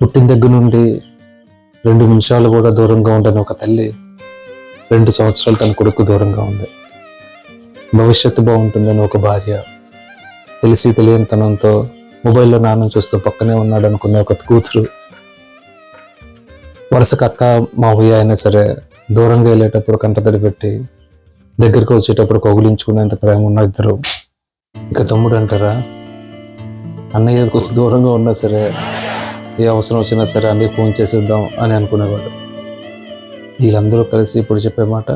పుట్టిన దగ్గర నుండి 2 నిమిషాలు కూడా దూరంగా ఉండని ఒక తల్లి 2 సంవత్సరాలు తన కొడుకు దూరంగా ఉంది. భవిష్యత్తు బాగుంటుందని ఒక భార్య తెలిసి తెలియని తనంతో మొబైల్లో నాన్నని చూస్తూ పక్కనే ఉన్నాడు అనుకునే ఒక కూతురు, వరుస అక్క మావయ్య అయినా సరే దూరంగా వెళ్ళేటప్పుడు కంటతడి పెట్టి దగ్గరికి వచ్చేటప్పుడు కౌగులించుకునేంత ప్రేమ ఉన్న ఇద్దరు. ఇక తమ్ముడు అంటారా, అన్నయ్య కొంచెం దూరంగా ఉన్నా సరే ఏ అవసరం వచ్చినా సరే అన్నీ ఫోన్ చేసేద్దాం అని అనుకునేవాడు. వీళ్ళందరూ కలిసి ఇప్పుడు చెప్పే మాట,